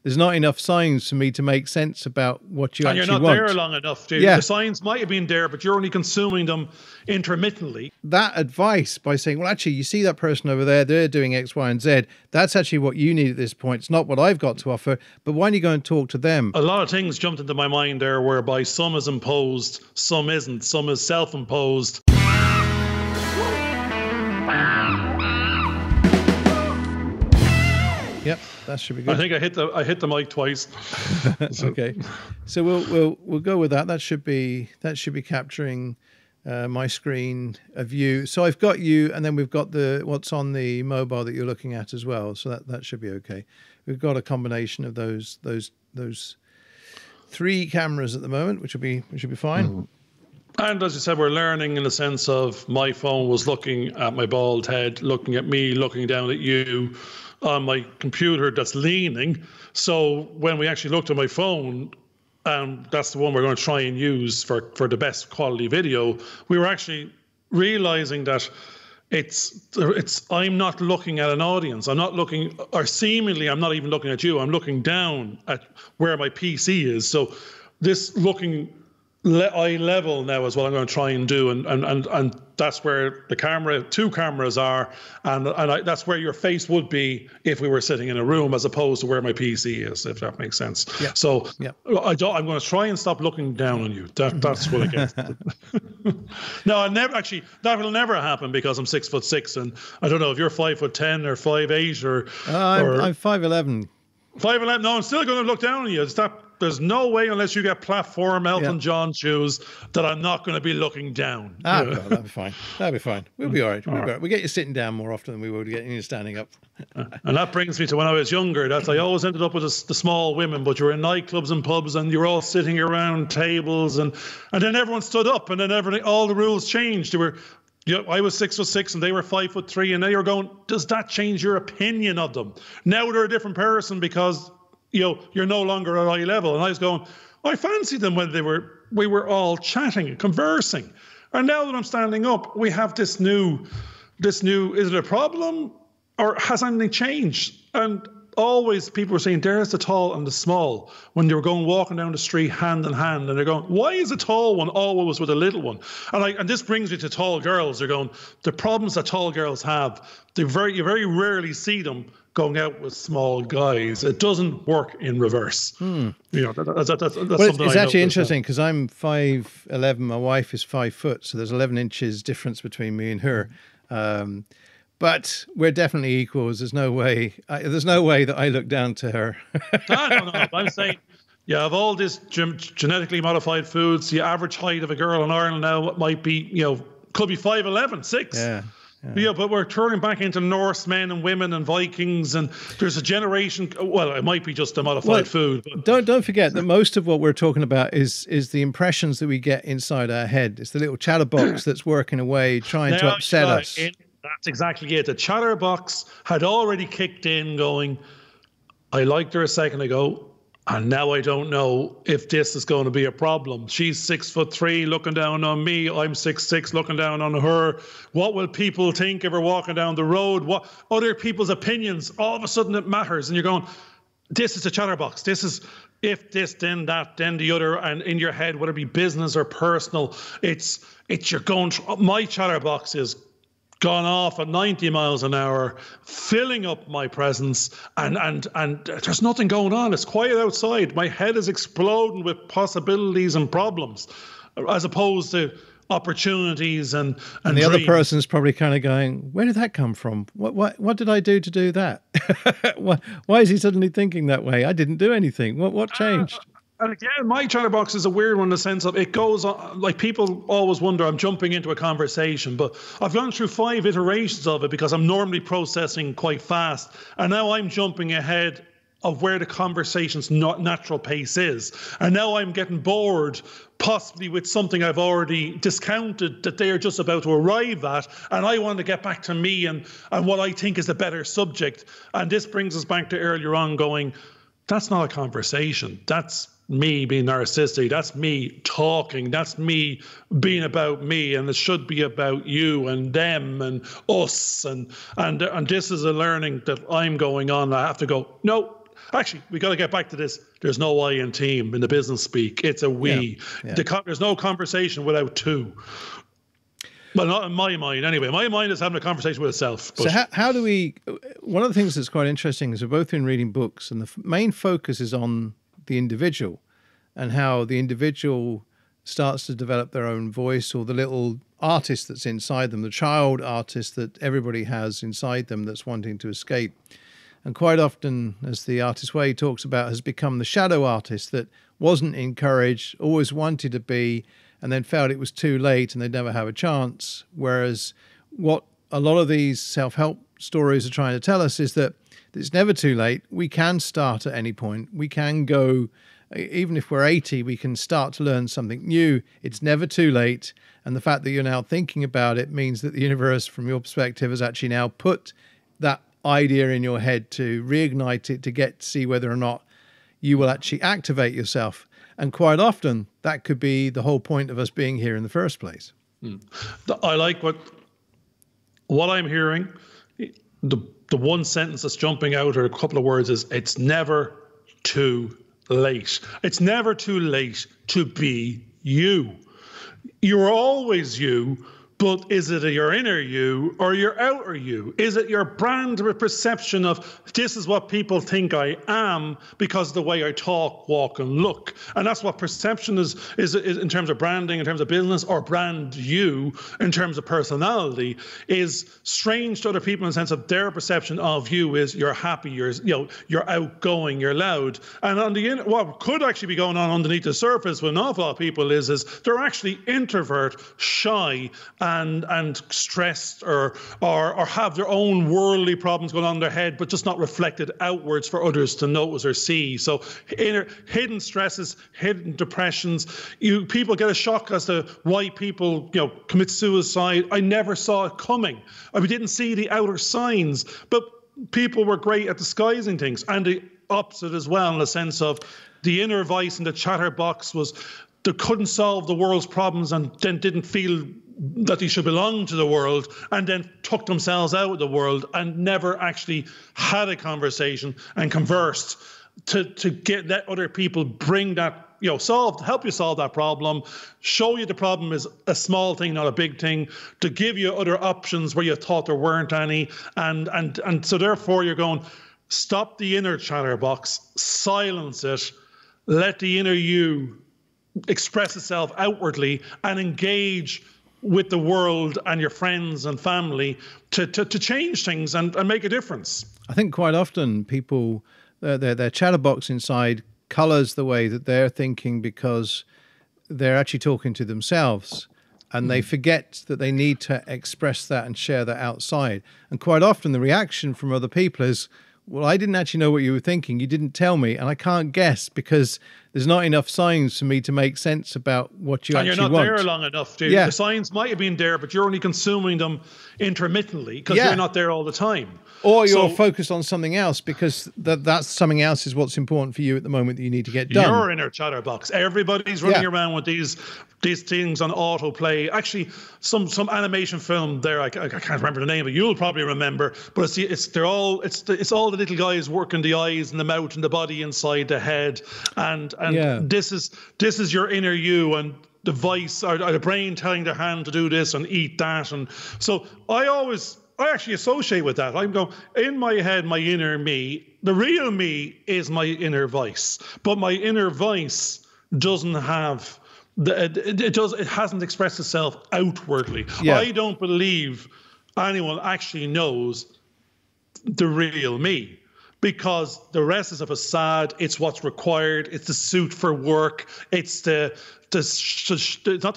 there's not enough signs for me to make sense about what you actually want. And you're not there long enough, dude. Yeah. The signs might have been there, but you're only consuming them intermittently. That advice by saying, well, actually, you see that person over there, they're doing X, Y, and Z. That's actually what you need at this point. It's not what I've got to offer, but why don't you go and talk to them? A lot of things jumped into my mind there whereby some is imposed, some isn't, some is self-imposed. Yep, that should be good. I think I hit the mic twice. Okay, so we'll go with that. That should be capturing my screen of you. So I've got you, and then we've got what's on the mobile that you're looking at as well. So that should be okay. We've got a combination of those 3 cameras at the moment, which should be fine. Mm-hmm. And as you said, we're learning in the sense of my phone was looking at my bald head, looking at me, looking down at you on my computer that's leaning. So when we actually looked at my phone, and that's the one we're going to try and use for the best quality video, we were actually realizing that I'm not looking at an audience. I'm not looking, or seemingly I'm not even looking at you. I'm looking down at where my PC is. So this looking eye level now is what I'm going to try and do, and that's where the 2 cameras are, and that's where your face would be if we were sitting in a room, as opposed to where my PC is, if that makes sense. Yeah. So yeah. I'm going to try and stop looking down on you. That's what I get. No, I never actually. That will never happen because I'm 6'6", and I don't know if you're 5'10" or 5'8" or. I'm 5'11". 5'11". No, I'm still going to look down on you. There's no way, unless you get platform Elton John shoes, that I'm not going to be looking down. No, that'll be fine. That'll be fine. We'll be all right. We get you sitting down more often than we would getting you standing up. And that brings me to when I was younger. I always ended up with the small women, but you were in nightclubs and pubs, and you were all sitting around tables, and then everyone stood up, and then all the rules changed. I was 6'6", and they were 5'3", and now you're going, does that change your opinion of them? Now they're a different person because you're no longer at eye level. And I was going, I fancied them when we were all chatting and conversing. And now that I'm standing up, we have this new, is it a problem or has anything changed? And always people were saying, there's the tall and the small, when they were walking down the street hand in hand, and they're going, why is a tall one always with a little one? And this brings me to tall girls. They're going, the problems that tall girls have, you very rarely see them going out with small guys. It doesn't work in reverse. That's something it's actually interesting because I'm 5'11", my wife is 5 foot, so there's 11 inches difference between me and her. But we're definitely equals. There's no way that I look down to her. No. I'm saying, of all this genetically modified foods, the average height of a girl in Ireland now might be, could be 5'11", 6. Yeah, but we're turning back into Norse men and women and Vikings, and there's a generation. Well, it might be just a modified food. But. Don't forget that most of what we're talking about is the impressions that we get inside our head. It's the little chatterbox that's working away, trying to upset us. That's exactly it. The chatterbox had already kicked in, going, I liked her a second ago, and now I don't know if this is going to be a problem. She's 6'3", looking down on me. I'm 6'6", looking down on her. What will people think if we're walking down the road? What other people's opinions? All of a sudden it matters. And you're going, this is a chatterbox. This is if this, then that, then the other. And in your head, whether it be business or personal, it's you're going, my chatterbox is gone off at 90 miles an hour, filling up my presence, and there's nothing going on. It's quiet outside. My head is exploding with possibilities and problems, as opposed to opportunities and the dreams. Other person's probably kind of going, where did that come from? What did I do to do that? Why is he suddenly thinking that way? I didn't do anything. What changed? And again, my chatterbox is a weird one in the sense of it goes on, like people always wonder, I'm jumping into a conversation, but I've gone through 5 iterations of it because I'm normally processing quite fast. And now I'm jumping ahead of where the conversation's natural pace is. And now I'm getting bored, possibly with something I've already discounted that they are just about to arrive at. And I want to get back to me and what I think is the better subject. And this brings us back to earlier on going, that's not a conversation. That's me being narcissistic. That's me talking. That's me being about me, and it should be about you and them and us. And this is a learning that I'm going on. I have to go, no, Actually, we got to get back to this. There's no I in team in the business speak. It's a we. Yeah. There's no conversation without two. Well, not in my mind anyway. My mind is having a conversation with itself. But. So how do we, one of the things that's quite interesting is we've both been reading books, and the main focus is on the individual and how the individual starts to develop their own voice, or the little artist that's inside them, the child artist that everybody has inside them that's wanting to escape. And quite often, as the Artist Way talks about, has become the shadow artist that wasn't encouraged, always wanted to be, and then felt it was too late and they'd never have a chance. Whereas what a lot of these self-help stories are trying to tell us is that it's never too late. We can start at any point. We can go, even if we're 80, we can start to learn something new. It's never too late. And the fact that you're now thinking about it means that the universe, from your perspective, has actually now put that idea in your head to reignite it, to get to see whether or not you will actually activate yourself. And quite often, that could be the whole point of us being here in the first place. I like what I'm hearing. The one sentence that's jumping out, or a couple of words, is it's never too late. It's never too late to be you. You're always you. But is it your inner you or your outer you? Is it your brand or perception of this is what people think I am because of the way I talk, walk, and look? And that's what perception is in terms of branding, in terms of business, or brand you in terms of personality, is strange to other people in the sense of their perception of you is you're happy, you're outgoing, you're loud. And on the what could actually be going on underneath the surface with an awful lot of people is they're actually introvert, shy, and stressed, or have their own worldly problems going on in their head, but just not reflected outwards for others to notice or see. So hidden stresses, hidden depressions. People get a shock as to why people commit suicide. I never saw it coming. We didn't see the outer signs, but people were great at disguising things. And the opposite as well, in the sense of the inner voice in the chatterbox was they couldn't solve the world's problems and then didn't feel that they should belong to the world, and then took themselves out of the world and never actually had a conversation and conversed to let other people bring that, help you solve that problem, show you the problem is a small thing, not a big thing, to give you other options where you thought there weren't any. And so therefore you're going, stop the inner chatterbox, silence it, let the inner you express itself outwardly, and engage with the world and your friends and family to change things and make a difference. I think quite often people, their chatterbox inside colors the way that they're thinking because they're actually talking to themselves, and they forget that they need to express that and share that outside. And quite often the reaction from other people is, well, I didn't actually know what you were thinking. You didn't tell me, and I can't guess because there's not enough signs for me to make sense about what you actually want. And you're not there long enough, dude. Yeah. The signs might have been there, but you're only consuming them intermittently because you're not there all the time. Or you're focused on something else because that's something else is what's important for you at the moment that you need to get done. Your inner chatterbox. Everybody's running around with these things on autoplay. Actually, some animation film there, I can't remember the name, but you'll probably remember. But it's all the little guys working the eyes and the mouth and the body inside the head, and this is your inner you, and the voice or the brain telling the hand to do this and eat that. And so I actually associate with that. I'm going, in my head, my inner me, the real me is my inner voice, but my inner voice doesn't have it hasn't expressed itself outwardly. I don't believe anyone actually knows the real me, because the rest is a facade. It's what's required. It's the suit for work. It's not to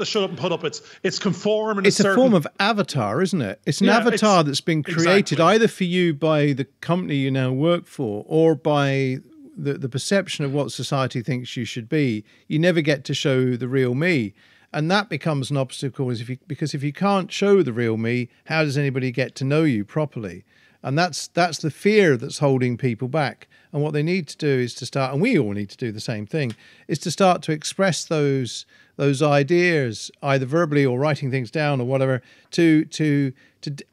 shut up and put up. It's conform. And it's a form of avatar, isn't it? It's an avatar that's been created either for you by the company you now work for, or by the perception of what society thinks you should be. You never get to show the real me. And that becomes an obstacle because if you can't show the real me, how does anybody get to know you properly? And that's the fear that's holding people back. And what they need to do is to start, and we all need to do the same thing, is to start to express those ideas, either verbally or writing things down or whatever, to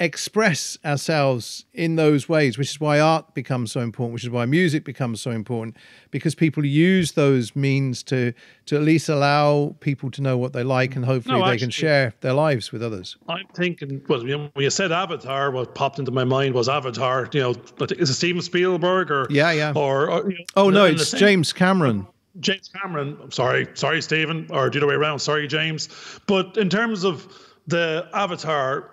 express ourselves in those ways, which is why art becomes so important, which is why music becomes so important, because people use those means to at least allow people to know what they like, and hopefully they can share their lives with others. I'm thinking, well, when you said Avatar, what popped into my mind was Avatar. Is it Steven Spielberg or yeah? Or oh no, it's James Cameron. James Cameron. Sorry, Stephen, or the other way around. Sorry, James. But in terms of the Avatar,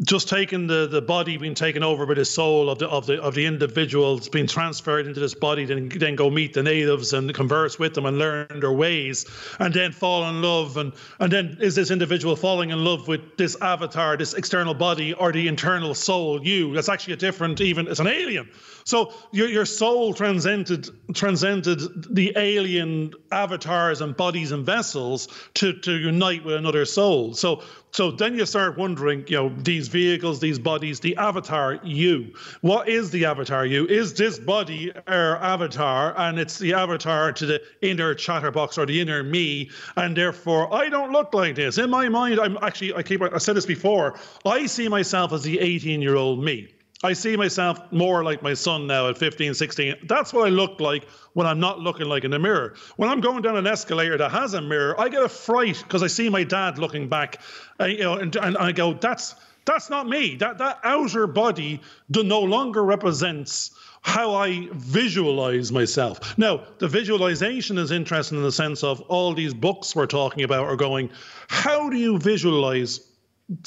just taking the body being taken over by the soul of the individuals being transferred into this body, then go meet the natives and converse with them and learn their ways, and then fall in love, and then is this individual falling in love with this avatar, this external body, or the internal soul, you? That's actually it's an alien. So your soul transcended the alien avatars and bodies and vessels to unite with another soul. So then you start wondering, these vehicles, these bodies, the avatar you. What is the avatar you? Is this body our avatar, and it's the avatar to the inner chatterbox or the inner me, and therefore I don't look like this. In my mind, I said this before, I see myself as the 18-year-old me. I see myself more like my son now at 15, 16. That's what I look like when I'm not looking like in the mirror. When I'm going down an escalator that has a mirror, I get a fright because I see my dad looking back, and I go, that's not me. That outer body no longer represents how I visualize myself. Now, the visualization is interesting in the sense of all these books we're talking about are going, how do you visualize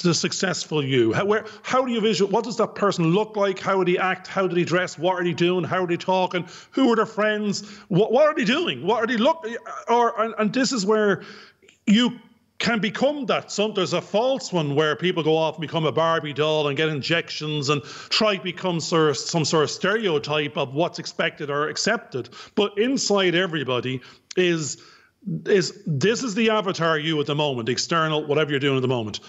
the successful you? How do you visualize? What does that person look like? How would he act? How did he dress? What are they doing? How are they talking? Who are their friends? What are they doing? What are they looking? And this is where you can become that. There's a false one where people go off and become a Barbie doll and get injections and try to become some sort of stereotype of what's expected or accepted. But inside everybody is this is the avatar you at the moment, external, whatever you're doing at the moment.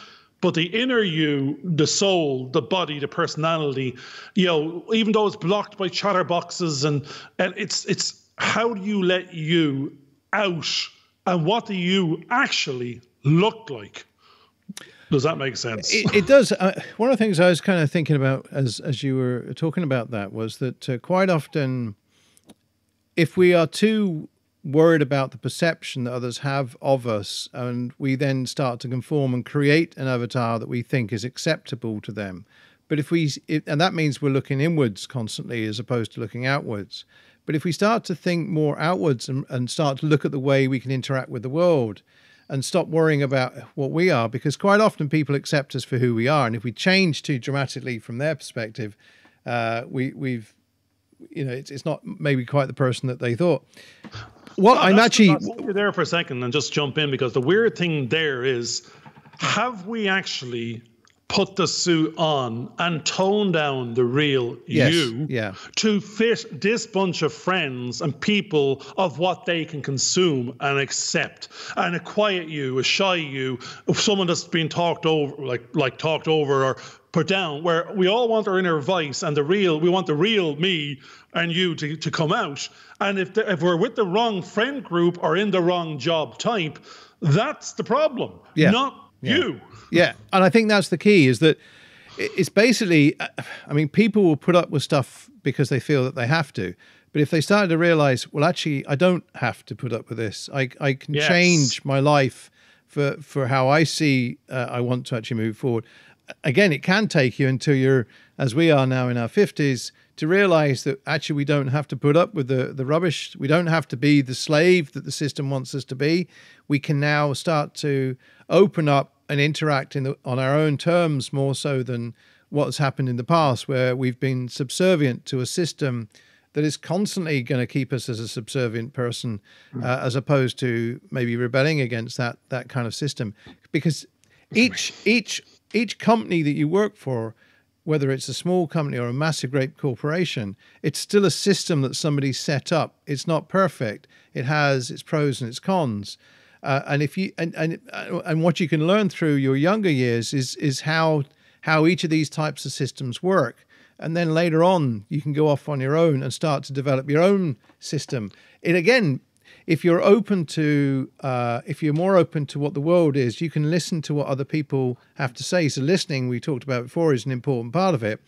But the inner you, the soul, the body, the personality, even though it's blocked by chatterboxes and it's how do you let you out, and what do you actually look like? Does that make sense? It does. One of the things I was kind of thinking about as you were talking about that was that quite often, if we are too worried about the perception that others have of us, and we then start to conform and create an avatar that we think is acceptable to them. But and that means we're looking inwards constantly as opposed to looking outwards. But if we start to think more outwards and start to look at the way we can interact with the world and stop worrying about what we are, because quite often people accept us for who we are. And if we change too dramatically from their perspective, it's not maybe quite the person that they thought. Well, I'll stop you there for a second and just jump in, because the weird thing there is, have we actually put the suit on and toned down the real you to fit this bunch of friends and people of what they can consume and accept, and a quiet you, a shy you, someone that's been talked over, like talked over or put down, where we all want our inner voice and we want the real me and you to come out. And if we're with the wrong friend group or in the wrong job type, that's the problem, not you. Yeah, and I think that's the key, is that it's basically, people will put up with stuff because they feel that they have to. But if they started to realize, well, actually, I don't have to put up with this. I can change my life for how I see I want to actually move forward. Again, it can take you until you're, as we are now in our 50s, to realize that actually we don't have to put up with the rubbish. We don't have to be the slave that the system wants us to be. We can now start to open up and interact on our own terms, more so than what has happened in the past, where we've been subservient to a system that is constantly going to keep us as a subservient person, as opposed to maybe rebelling against that kind of system. Because each company that you work for, whether it's a small company or a massive great corporation, it's still a system that somebody set up. It's not perfect. It has its pros and its cons. And if you and what you can learn through your younger years is how each of these types of systems work. And then later on, you can go off on your own and start to develop your own system. It again, if you're open to, if you're more open to what the world is, you can listen to what other people have to say. So listening, we talked about before, is an important part of it.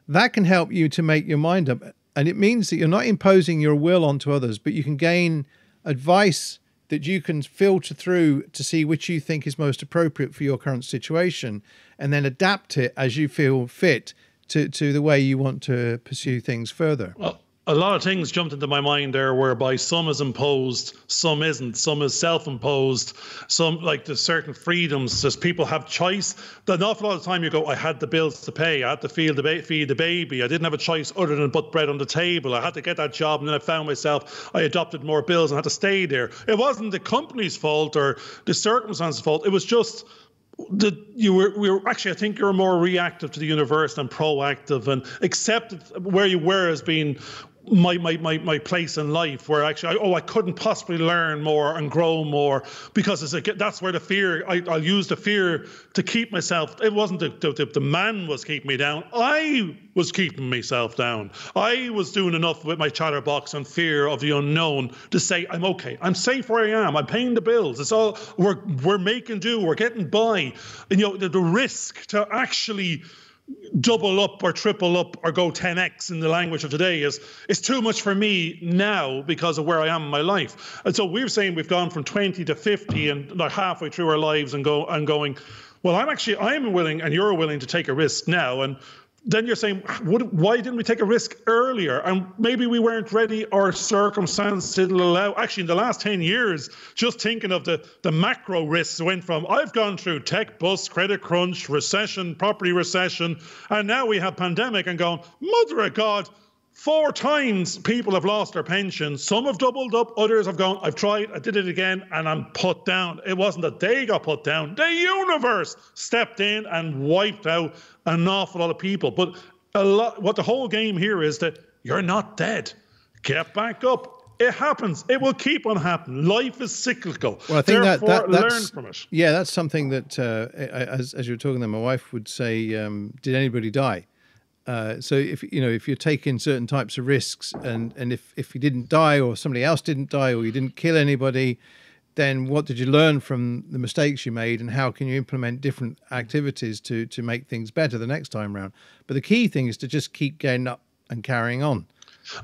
That can help you to make your mind up. And it means that you're not imposing your will onto others, but you can gain advice that you can filter through to see which you think is most appropriate for your current situation, and then adapt it as you feel fit to the way you want to pursue things further. Well, a lot of things jumped into my mind there, whereby some is imposed, some isn't, some is self-imposed, some, like, there's certain freedoms, there's people have choice. An awful lot of time you go, I had the bills to pay, I had to feed the baby, I didn't have a choice other than put bread on the table, I had to get that job, and then I found myself, I adopted more bills and had to stay there. It wasn't the company's fault or the circumstances' fault, it was just that we were actually, I think you were more reactive to the universe than proactive, and accepted where you were as being my place in life, where actually I couldn't possibly learn more and grow more, because that's where the fear, I'll use the fear to keep myself. It wasn't the man was keeping me down, I was keeping myself down. I was doing enough with my chatterbox and fear of the unknown to say, I'm okay, I'm safe where I am, I'm paying the bills, it's all, we're making do, we're getting by. And the risk to actually double up or triple up or go 10x in the language of today is too much for me now, because of where I am in my life. And so we're saying we've gone from 20 to 50 and like halfway through our lives and going, well, I'm willing, and you're willing to take a risk now. And then you're saying, why didn't we take a risk earlier? And maybe we weren't ready, or circumstance didn't allow. Actually, in the last 10 years, just thinking of the macro risks, went from, I've gone through tech bust, credit crunch, recession, property recession, and now we have pandemic, and going, mother of God, 4 times people have lost their pension. Some have doubled up, others have gone, I've tried, I did it again, and I'm put down. It wasn't that they got put down. The universe stepped in and wiped out an awful lot of people. But what the whole game here is that you're not dead. Get back up. It happens. It will keep on happening. Life is cyclical. Well, I think that's learn from it. Yeah, that's something that, as you were talking there, my wife would say, did anybody die? So if you're taking certain types of risks, and if you didn't die, or somebody else didn't die, or you didn't kill anybody, then what did you learn from the mistakes you made, and how can you implement different activities to make things better the next time round? But the key thing is to just keep getting up and carrying on.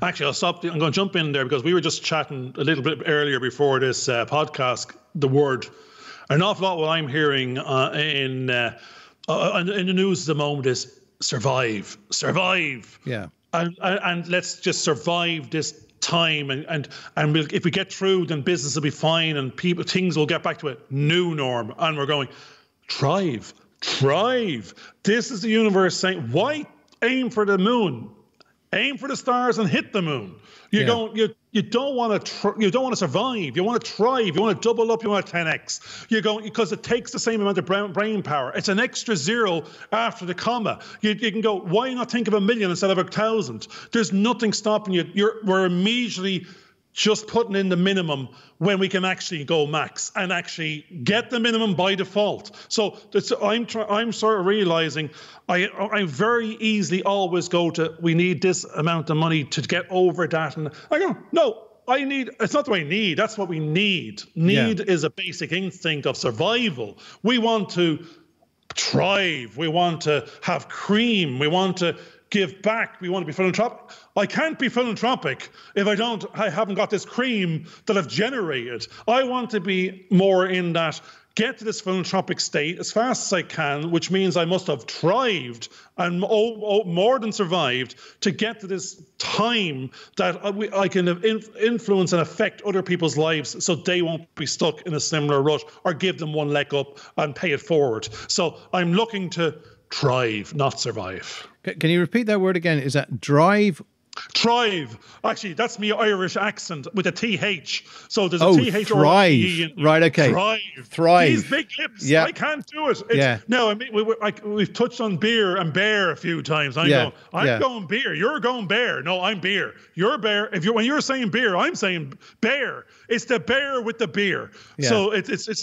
Actually, I'll stop. I'm going to jump in there, because we were just chatting a little bit earlier before this podcast. The word, an awful lot what I'm hearing in the news at the moment is survive. Yeah. And let's just survive this time, and if we get through, then business will be fine, and things will get back to a new norm. And we're going, thrive. This is the universe saying, why aim for the moon? Aim for the stars and hit the moon. You don't want to survive. You want to thrive. You want to double up. You want to 10x. You're going, because it takes the same amount of brain power. It's an extra zero after the comma. You can go, why not think of 1 million instead of 1,000? There's nothing stopping you. We're immediately just putting in the minimum when we can actually go max and actually get the minimum by default. So I'm sort of realizing I very easily always go to, we need this amount of money to get over that. And I go, no, it's not what I need. That's what we need. Need is a basic instinct of survival. We want to thrive. We want to have cream. We want to give back. We want to be philanthropic. I can't be philanthropic if I haven't got this cream that I've generated. I want to be more in that, get to this philanthropic state as fast as I can, which means I must have thrived and more than survived to get to this time that I can influence and affect other people's lives, so they won't be stuck in a similar rut, or give them one leg up and pay it forward. So I'm looking to thrive, not survive. Can you repeat that word again? Is that drive? Thrive. Actually, that's me Irish accent with a TH. So there's a TH thrive. Right, okay. Thrive. These big lips. Yeah. I can't do it. No, I mean, we've touched on beer and bear a few times. I'm going beer. You're going bear. No, I'm beer. You're bear. When you're saying beer, I'm saying bear. It's the bear with the beer. Yeah. So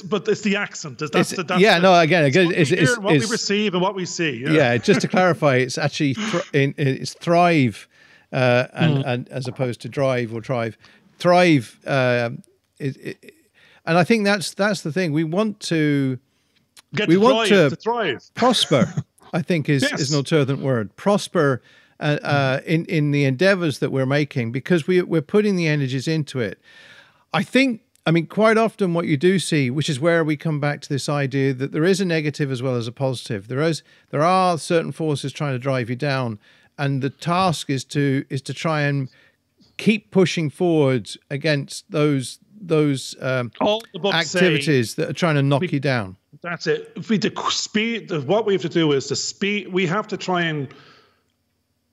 but it's the accent. That's what we receive and what we see. Yeah, just to clarify, it's actually it's thrive. And as opposed to drive or thrive. Thrive And I think that's the thing. We want to thrive. Prosper. I think is Yes. an alternate word. Prosper in the endeavors that we're making, because we're putting the energies into it. I mean, quite often what you do see, which is where we come back to this idea that there is a negative as well as a positive. There are certain forces trying to drive you down, and the task is to try and keep pushing forward against those All the books activities that are trying to knock you down. That's it. What we have to do is we have to try and,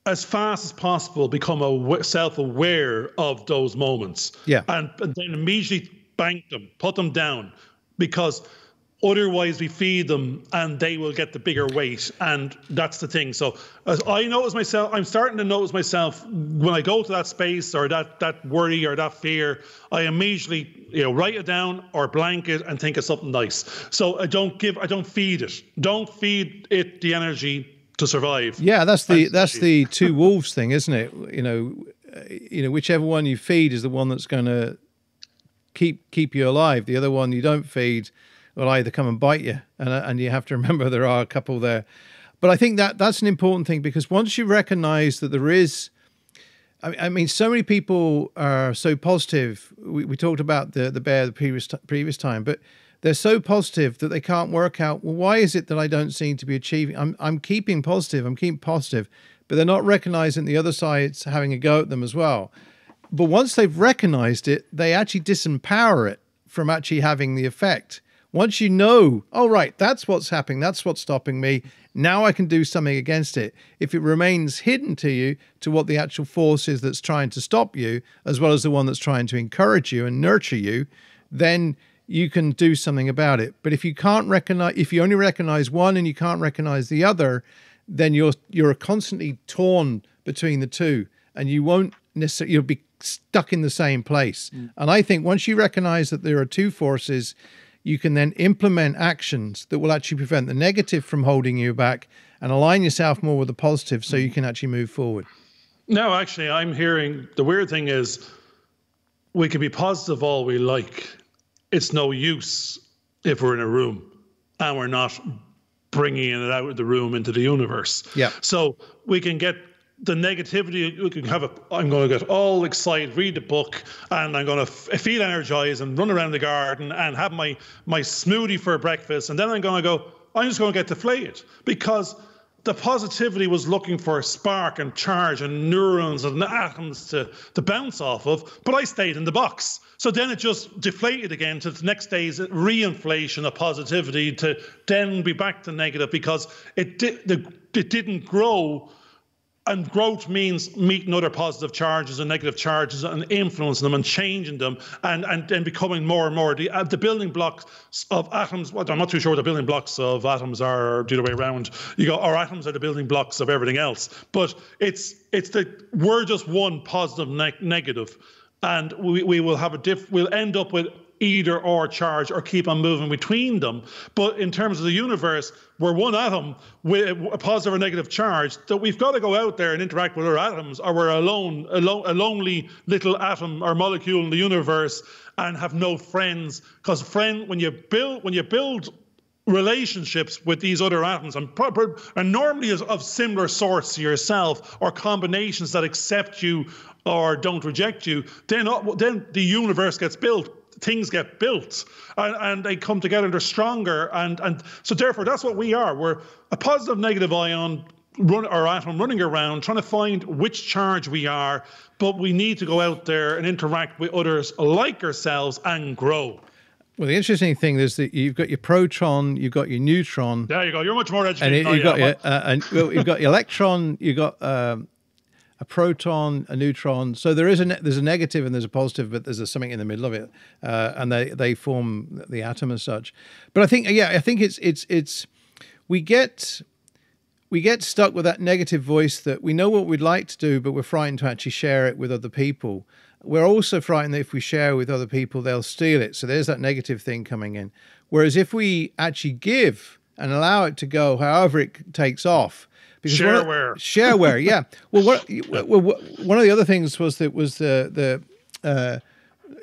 as fast as possible, become self-aware of those moments. Yeah. And then immediately bank them, put them down, because otherwise we feed them and they will get the bigger weight. And that's the thing. So as I notice myself, I'm starting to notice myself when I go to that space or that worry or that fear, I immediately write it down or blank it and think of something nice. So I don't feed it. Don't feed it the energy to survive. Yeah, that's the two wolves thing, isn't it? Whichever one you feed is the one that's going to keep you alive. The other one you don't feed will either come and bite you, and you have to remember there are a couple there. But I think that's an important thing, because once you recognize that there is, I mean, so many people are so positive. We talked about the bear the previous time, but they're so positive that they can't work out, well, why is it that I don't seem to be achieving? I'm keeping positive, but they're not recognizing the other side's having a go at them as well. But once they've recognized it, they actually disempower it from actually having the effect. Once you know, oh, right, that's what's happening, that's what's stopping me, now I can do something against it. If it remains hidden to you, to what the actual force is that's trying to stop you, as well as the one that's trying to encourage you and nurture you, then you can do something about it. But if you only recognize one and you can't recognize the other, then you're constantly torn between the two, and you won't necessarily, you'll be stuck in the same place. And I think once you recognize that there are two forces, you can then implement actions that will actually prevent the negative from holding you back and align yourself more with the positive, so you can actually move forward. No, actually, I'm hearing the weird thing is we can be positive all we like. It's no use if we're in a room and we're not bringing it out of the room into the universe. Yeah. So we can get the negativity, we can I'm going to get all excited, read the book, and I'm going to feel energized and run around the garden and have my smoothie for breakfast. And then I'm going to go, I'm just going to get deflated, because the positivity was looking for a spark and charge and neurons and atoms to bounce off of, but I stayed in the box. So then it just deflated again to the next day's reinflation of positivity, to then be back to negative, because it didn't grow. And growth means meeting other positive charges and negative charges and influencing them and changing them, and then becoming more and more. The building blocks of atoms, well, I'm not too sure what the building blocks of atoms are, the other way around. Our atoms are the building blocks of everything else. But we're just one positive, negative. And we will have we'll end up with either or charge, or keep on moving between them. But in terms of the universe, we're one atom with a positive or negative charge, that we've got to go out there and interact with our atoms, or we're a lonely little atom or molecule in the universe and have no friends. Because when you build relationships with these other atoms, and normally is of similar sorts to yourself, or combinations that accept you or don't reject you, then the universe gets built. Things get built, and they come together, and they're stronger, and so therefore that's what we are. We're a positive, negative ion atom running around trying to find which charge we are, but we need to go out there and interact with others like ourselves and grow. Well, the interesting thing is that you've got your proton, you've got your neutron. There you go. You're much more educated. And you've got your electron, you've got a proton, a neutron. So there's a negative and there's a positive, but there's something in the middle of it, and they form the atom as such. But I think it's we get stuck with that negative voice, that we know what we'd like to do, but we're frightened to actually share it with other people. We're also frightened that if we share with other people, they'll steal it. So there's that negative thing coming in. Whereas if we actually give and allow it to go, however it takes off. Shareware, yeah. Well, one of the other things was that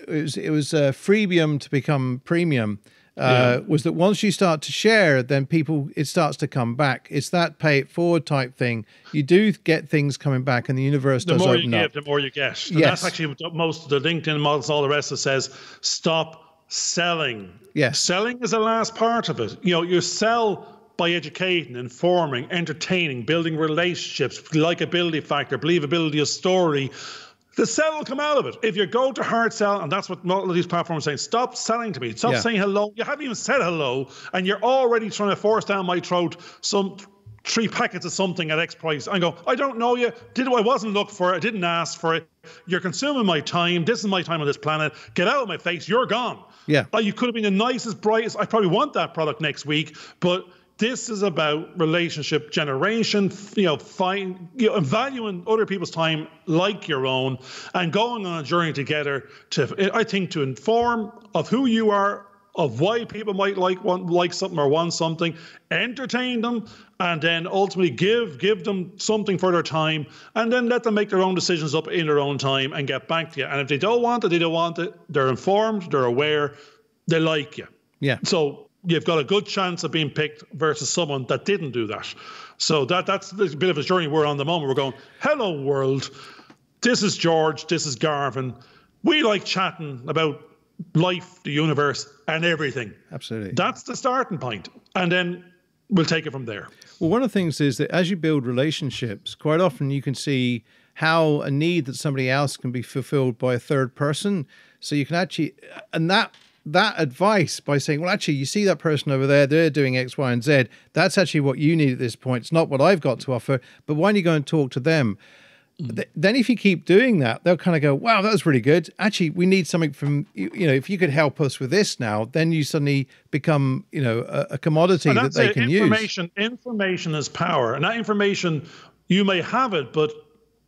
it was freemium to become premium. Was that once you start to share, then it starts to come back. It's that pay it forward type thing. You do get things coming back, and the universe does open up. The more you give, the more you get. And that's actually what most of the LinkedIn models, all the rest of it says, stop selling. Yes. Selling is the last part of it. You sell by educating, informing, entertaining, building relationships, likability factor, believability of story. The sell will come out of it. If you go to hard sell, and that's what all of these platforms are saying, stop selling to me. Stop saying hello. You haven't even said hello, and you're already trying to force down my throat some 3 packets of something at X price. I go, I don't know you. I wasn't looking for it. I didn't ask for it. You're consuming my time. This is my time on this planet. Get out of my face. You're gone. Yeah. You could have been the nicest, brightest. I probably want that product next week, but this is about relationship generation, valuing other people's time like your own, and going on a journey together to inform of who you are, of why people might like something or want something, entertain them, and then ultimately give them something for their time, and then let them make their own decisions up in their own time and get back to you. And if they don't want it, they don't want it. They're informed, they're aware, they like you. Yeah. So you've got a good chance of being picked versus someone that didn't do that. So that's a bit of a journey we're on the moment. We're going, hello world, this is George, this is Garvin. We like chatting about life, the universe, and everything. Absolutely. That's the starting point. And then we'll take it from there. Well, one of the things is that as you build relationships, quite often you can see how a need that somebody else can be fulfilled by a third person. So you can actually, and that advice by saying, well, actually, you see that person over there, they're doing X, Y, and Z. That's actually what you need at this point. It's not what I've got to offer, but why don't you go and talk to them? Then if you keep doing that, they'll kind of go, wow, that was really good. Actually, we need something from, if you could help us with this now, then you suddenly become, a commodity that they can use. Information is power. And that information, you may have it, but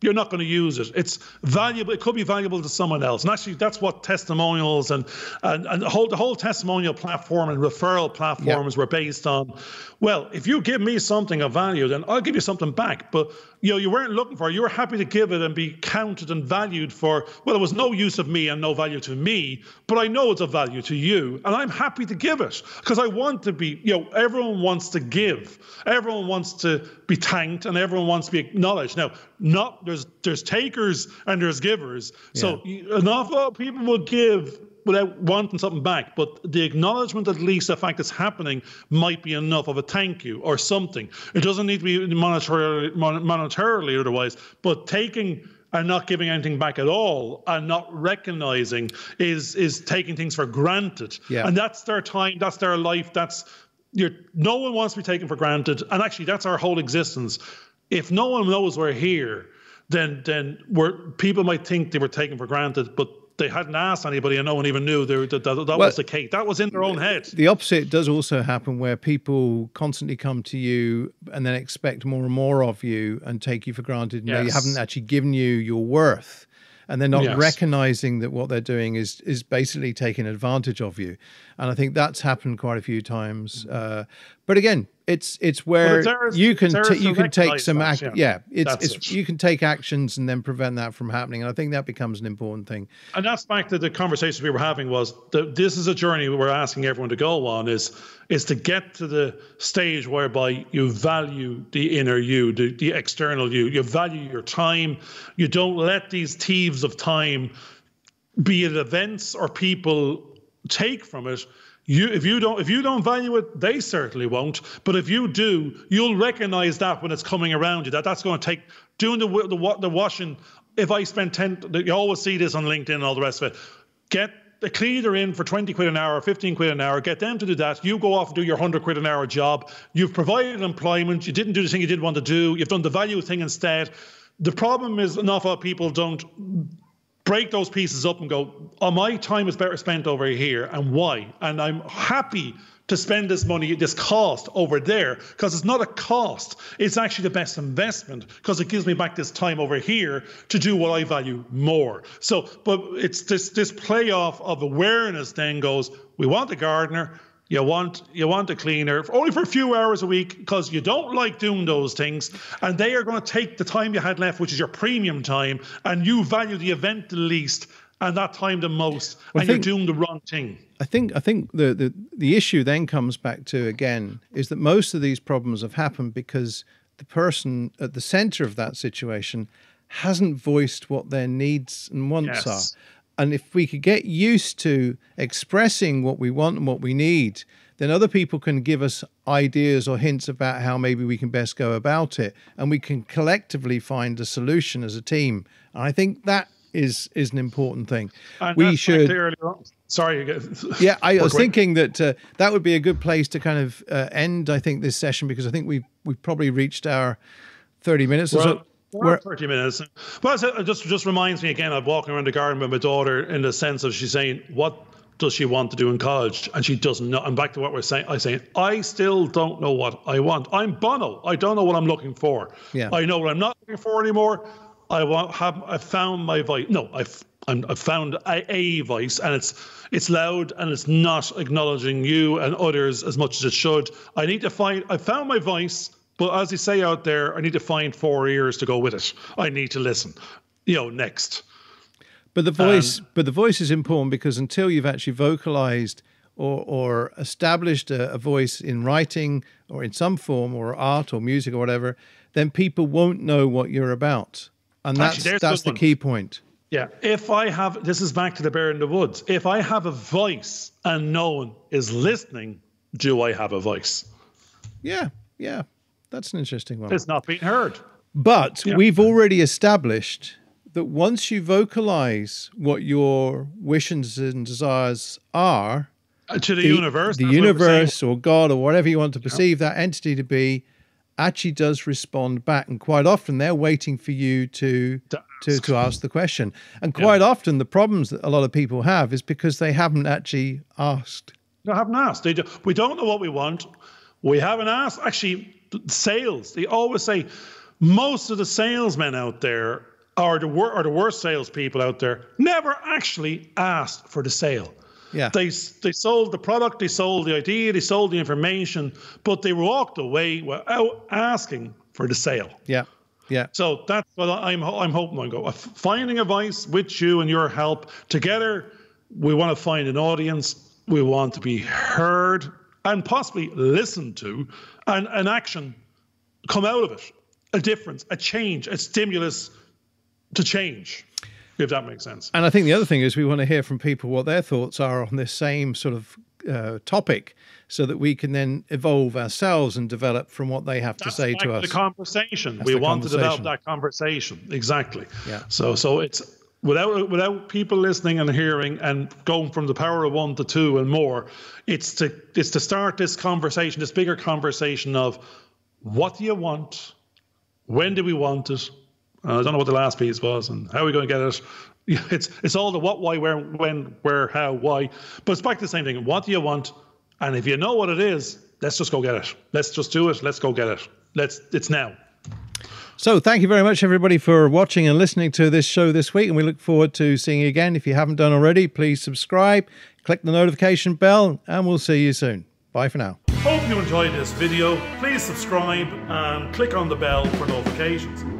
you're not going to use it. It's valuable. It could be valuable to someone else. And actually, that's what testimonials and the whole testimonial platform and referral platforms were based on. Well, if you give me something of value, then I'll give you something back. But you weren't looking for it. You were happy to give it and be counted and valued for, well, it was no use of me and no value to me, but I know it's of value to you. And I'm happy to give it because I want to be, everyone wants to give. Everyone wants to be thanked and everyone wants to be acknowledged. Now, there's takers and there's givers. So an awful lot of people will give without wanting something back, but the acknowledgement, at least the fact it's happening, might be enough of a thank you or something. It doesn't need to be monetarily otherwise, but taking and not giving anything back at all and not recognizing is taking things for granted. And that's their time, that's their life, no one wants to be taken for granted. And actually, that's our whole existence. If no one knows we're here, then people might think they were taken for granted, but they hadn't asked anybody and no one even knew that was the case. That was in their own head. The opposite does also happen where people constantly come to you and then expect more and more of you and take you for granted. And they haven't actually given you your worth. And they're not recognizing that what they're doing is basically taking advantage of you. And I think that's happened quite a few times. But again, it's where you can take some action. You can take actions and then prevent that from happening. And I think that becomes an important thing. And that's back to the conversations we were having was this is a journey we're asking everyone to go on is to get to the stage whereby you value the inner you, the external you. You value your time. You don't let these thieves of time, be it events or people, take from it. If you don't value it, they certainly won't. But if you do, you'll recognize that when it's coming around you. That's going to take doing the washing. If I spend you always see this on LinkedIn and all the rest of it. Get a cleaner in for 20 quid an hour, 15 quid an hour. Get them to do that. You go off and do your 100 quid an hour job. You've provided employment. You didn't do the thing you did want to do. You've done the value thing instead. The problem is an awful lot of people don't break those pieces up and go, oh, my time is better spent over here, and why? And I'm happy to spend this money, this cost over there, because it's not a cost. It's actually the best investment because it gives me back this time over here to do what I value more. So, but it's this playoff of awareness then goes, we want a gardener, you want a cleaner only for a few hours a week because you don't like doing those things, and they are going to take the time you had left, which is your premium time, and you value the event the least, and that time the most, and you're doing the wrong thing. I think the issue then comes back to, again, is that most of these problems have happened because the person at the center of that situation hasn't voiced what their needs and wants are. And if we could get used to expressing what we want and what we need, then other people can give us ideas or hints about how maybe we can best go about it, and we can collectively find a solution as a team. And I think that is an important thing. And we should. Sorry. Yeah, I was thinking that that would be a good place to kind of end, I think, this session, because I think we've probably reached our 30 minutes or so. We're 30 minutes. Well, it just reminds me again of walking around the garden with my daughter, in the sense of she's saying, what does she want to do in college? And she doesn't know. And back to what we're saying, I still don't know what I want. I'm Bono. I don't know what I'm looking for. Yeah. I know what I'm not looking for anymore. I found my voice. No, I've found a voice, and it's loud, and it's not acknowledging you and others as much as it should. I found my voice, but as they say out there, I need to find 4 ears to go with it. I need to listen. Next. But the voice is important, because until you've actually vocalized or established a voice in writing or in some form, or art or music or whatever, then people won't know what you're about. And that's the key point. Yeah. This is back to the bear in the woods. If I have a voice and no one is listening, do I have a voice? Yeah. That's an interesting one. It's not being heard. But we've already established that once you vocalize what your wishes and desires are to the universe, or God, or whatever you want to perceive that entity to be, actually does respond back. And quite often they're waiting for you to ask the question. And quite often the problems that a lot of people have is because they haven't actually asked. They haven't asked. We don't know what we want. We haven't asked. Actually, sales, they always say most of the salesmen out there are the worst salespeople out there, never actually asked for the sale. Yeah. They sold the product, they sold the idea, they sold the information, but they walked away without asking for the sale. Yeah. So that's what I'm hoping on go. Finding a voice with you and your help. Together, we want to find an audience. We want to be heard and possibly listened to, and an action come out of it. A difference, a change, a stimulus to change, if that makes sense. And I think the other thing is we want to hear from people what their thoughts are on this same sort of topic, so that we can then evolve ourselves and develop from what they have to say to us. The conversation. We want to develop that conversation. Exactly. Yeah. So it's without people listening and hearing and going from the power of 1 to 2 and more, it's to start this conversation, this bigger conversation of what do you want? When do we want it? I don't know what the last piece was, and how are we going to get it? It's all the what, why, where, when, where, how, why. But it's back to the same thing. What do you want? And if you know what it is, let's just go get it. Let's just do it. Let's go get it. It's now. So thank you very much, everybody, for watching and listening to this show this week. And we look forward to seeing you again. If you haven't done already, please subscribe, click the notification bell, and we'll see you soon. Bye for now. Hope you enjoyed this video. Please subscribe and click on the bell for notifications.